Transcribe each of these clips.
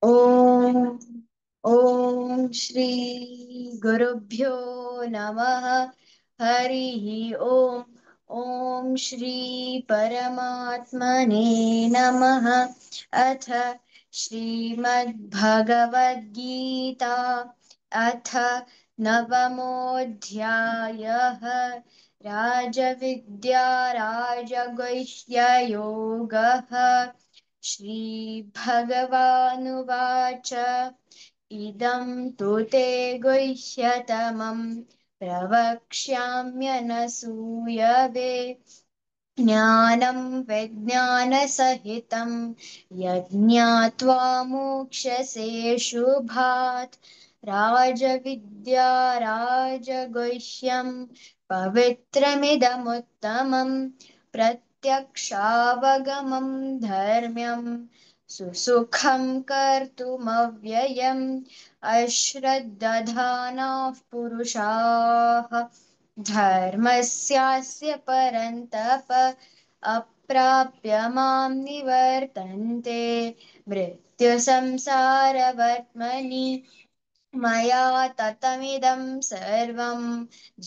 ॐ ॐ श्री गुरुभ्यो नमः। हरिः ॐ। ॐ श्री परमात्मने नमः। अथ श्रीमद्भगवद्गीता अथ नवमोऽध्यायः। राजविद्या राजगुह्ययोगः। श्रीभगवानुवाच इदं तु ते गुह्यतमं प्रवक्ष्याम्यनसूयवे ज्ञानं विज्ञानसहितं यज्ञात्वा मोक्ष्यसे शुभात्। राजविद्या राजगुह्यं पवित्रमिदमुत्तमं प्रत्यक्षावगमं धर्म्यं सुसुखं कर्तुमव्ययम्। अश्रद्धधानाः पुरुषाः धर्मस्यास्य परन्तप अप्राप्य मां निवर्तन्ते मृत्युसंसारवर्त्मनि। मया ततमिदं सर्वं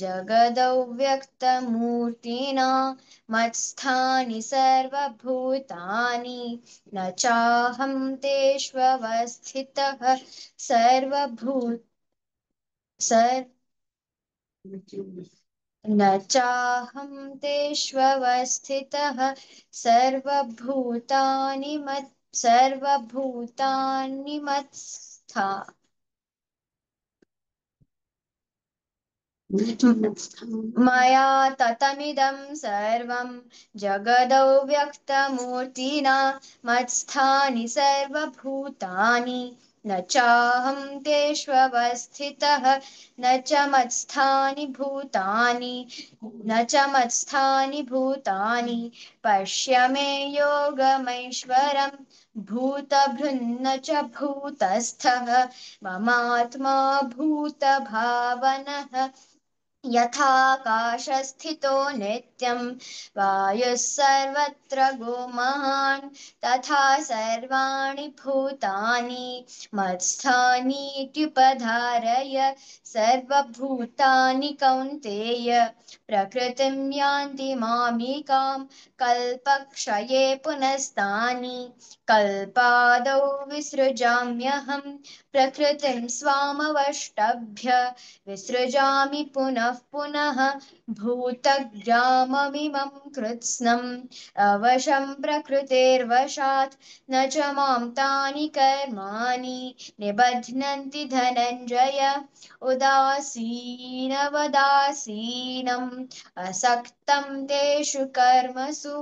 जगदौ व्यक्तमूर्तिना मत्स्थानि सर्वभूतानि न चाहं तेष्वस्थितः सर्वभूत सर्व न चाहं तेष्वस्थितः सर्वभूतानि मत्स्था मया ततमिदं सर्वं जगदौ व्यक्तमूर्तिना मत्स्थानि सर्वभूतानि न चाहं तेष्वस्थितः न च मत्स्थानि भूतानि पश्य मे योगमैश्वरं भूतभृन्न च भूतस्थः ममात्मा भूतभावनः यथाकाशस्थितो नित्यं वायुः सर्वत्र गुमहान् तथा सर्वाणि भूतानि मत्स्थानीत्युपधारय। सर्वभूतानि कौन्तेय प्रकृतिं यान्ति मामिकां कल्पक्षये पुनस्तानि कल्पादौ विसृजाम्यहं प्रकृतिं स्वामवष्टभ्य विसृजामि पुनः पुनः भूतग्राममिमं कृत्स्नम् अवशं प्रकृतेर्वशात् न च मां तानि कर्माणि निबध्नन्ति धनञ्जय। उदासीनवदासीनम् असक्तं तेषु कर्मसु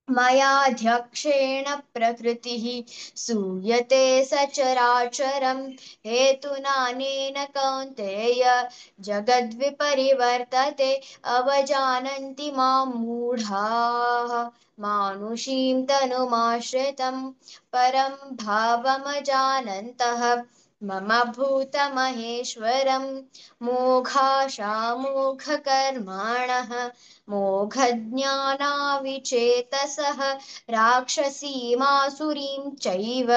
मयाध्यक्षेण प्रकृतिः सूयते सचराचरं हेतुनानेन कौन्तेय जगद्विपरिवर्तते। अवजानन्ति मां मूढाः मानुषीं तनुमाश्रितं परं भावमजानन्तः मम भूतमहेश्वरं मोघाशामोघकर्माणः मोघज्ञानाविचेतसः राक्षसीमासुरीं चैव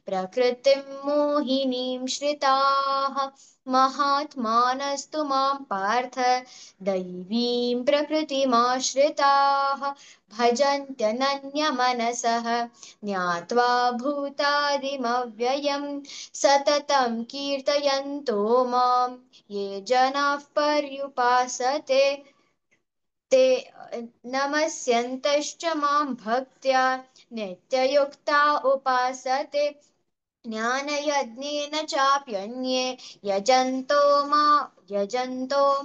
प्रकृतिं मोहिनीं श्रिताः महात्मानस्तु मां पार्थ दैवीं प्रकृतिमाश्रिताः भजन्त्यनन्यमनसः ज्ञात्वा भूतादिमव्ययं सततं कीर्तयन्तो मां ये जनाः पर्युपासते ते नमस्यन्तश्च मां भक्त्या नित्ययुक्ता उपासते। ज्ञानयज्ञेन चाप्यन्ये यजन्तो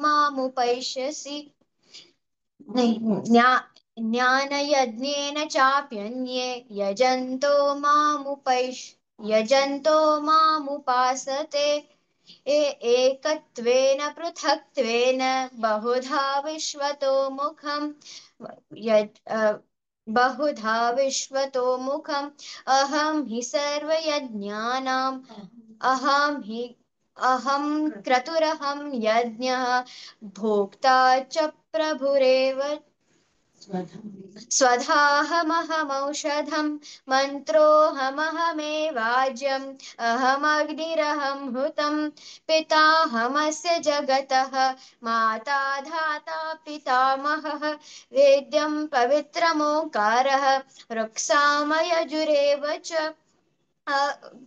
मामुपैष्यसि ज्ञानयज्ञेन चाप्यन्ये यजन्तो मामुपासते एकत्वेन पृथक्त्वेन बहुधा विश्वतो मुखं बहुधा विश्वतो मुखम् अहं हि सर्वयज्ञानाम् अहं क्रतुरहं यज्ञः भोक्ता च प्रभुरेव स्वधाहमहमौषधं मन्त्रोऽहमहमेवाज्यम् अहमग्निरहं हुतं पिताहमस्य जगतः माता धाता पितामहः वेद्यं पवित्रमोङ्कारः ऋक्सामयजुरेव च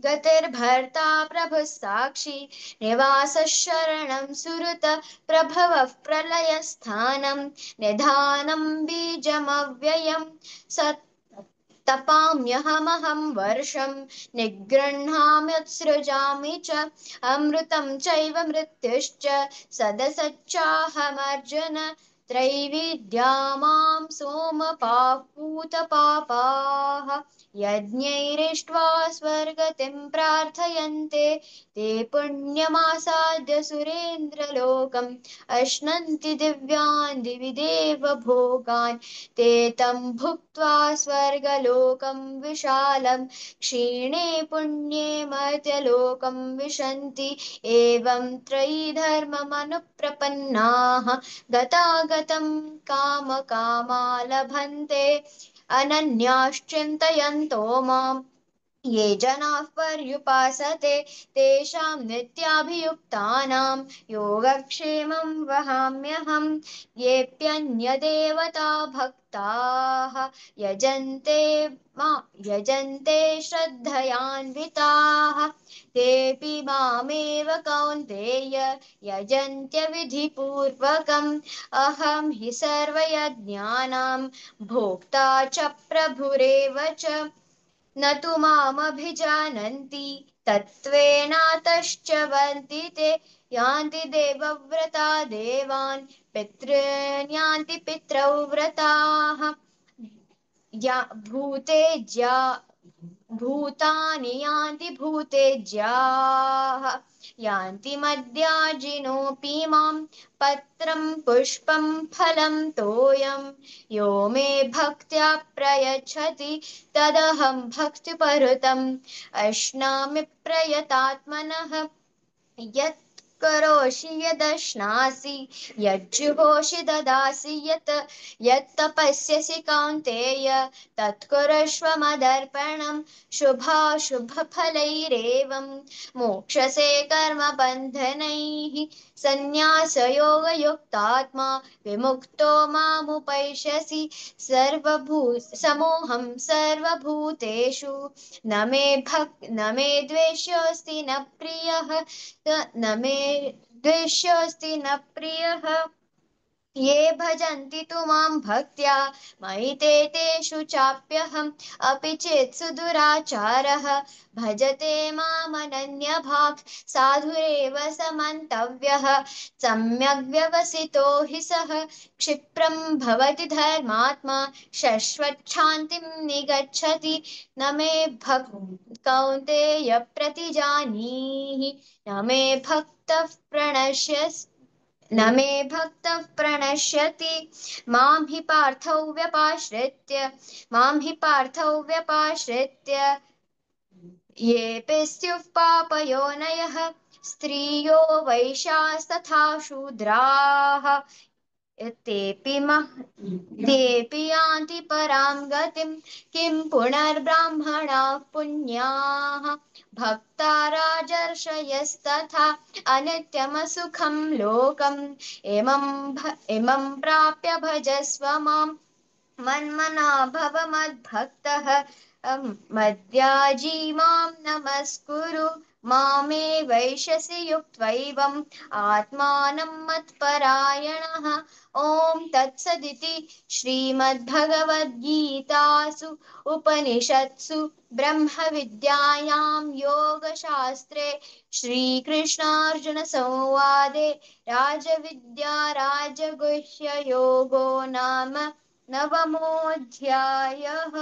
गतिर्भर्ता प्रभुः साक्षी निवासः शरणं सुहृत प्रभवः प्रलयस्थानं निधानं बीजमव्ययम् सत् तपाम्यहमहं वर्षं निगृह्णाम्युत्सृजामि च अमृतं चैव मृत्युश्च सदसच्चाहमर्जुन त्रैविद्या मां सोमपाः पूतपापाः यज्ञैरिष्ट्वा स्वर्गतिं प्रार्थयन्ते ते पुण्यमासाद्य सुरेन्द्रलोकम् अश्नन्ति दिव्यान् दिवि देव भोगान् ते तं भुक्त्वा स्वर्गलोकं विशालं क्षीणे पुण्ये मर्त्यलोकं विशन्ति एवं त्रयीधर्ममनुप्रपन्नाः गतागतं कामकामा लभन्ते अनन्याश्चिन्तयन्तो माम् ये जनाः पर्युपासते तेषां नित्याभियुक्तानां योगक्षेमं वहाम्यहम् येऽप्यन्यदेवता भक्ताः यजन्ते श्रद्धयान्विताः तेऽपि मामेव कौन्तेय यजन्त्यविधिपूर्वकम् अहं हि सर्वयज्ञानां भोक्ता च प्रभुरेव च न तु मामभिजानन्ति तत्त्वेनातश्च वन्ति ते यान्ति देवव्रता देवान् पितॄन् यान्ति पितरौ व्रताः या भूतानि यान्ति भूतेज्याः यान्ति मद्याजिनोऽपि मां पत्रं पुष्पं फलं तोयं यो मे भक्त्या प्रयच्छति तदहं भक्तिपरतम् अश्नामि प्रयतात्मनः यत् करोषि यदश्नासि यज्जुहोषि ददासि यत् तपस्यसि कौन्तेय तत्कुरुष्व मदर्पणम् शुभाशुभफलैरेवं मोक्षसे कर्मबन्धनैः सन्न्यासयोगयुक्तात्मा विमुक्तो मामुपैष्यसि समोऽहं सर्वभूतेषु न मे द्वेष्योऽस्ति न प्रियः न मे द्वेष्योऽस्ति न प्रियः ये भजन्ति तु मां भक्त्या मयि ते तेषु चाप्यहम् अपि चेत् सुदुराचारः भजते मामनन्यभाक् साधुरेव समन्तव्यः सम्यग् व्यवसितो हि सः क्षिप्रं भवति धर्मात्मा शश्वच्छान्तिं निगच्छति न मे कौन्तेय प्रतिजानीहि न मे भक्तः प्रणश्यति न मे भक्तः प्रणश्यति मां हि पार्थौ व्यपाश्रित्य येऽपि स्युः पापयोनयः स्त्रियो वैश्यास्तथा शूद्राः तेऽपि यान्ति परां गतिं किं पुनर्ब्राह्मणाः पुण्याः भक्ता राजर्षयस्तथा अनित्यमसुखं लोकम् इमं प्राप्य भजस्व मां मन्मना भव मद्भक्तः मद्याजी मां नमस्कुरु मामे वैश्यसि युक्त्वैवम् आत्मानं मत्परायणः ॐ तत्सदिति श्रीमद्भगवद्गीतासु उपनिषत्सु ब्रह्मविद्यायां योगशास्त्रे श्रीकृष्णार्जुनसंवादे राजविद्या राजगुह्ययोगो नाम नवमोऽध्यायः।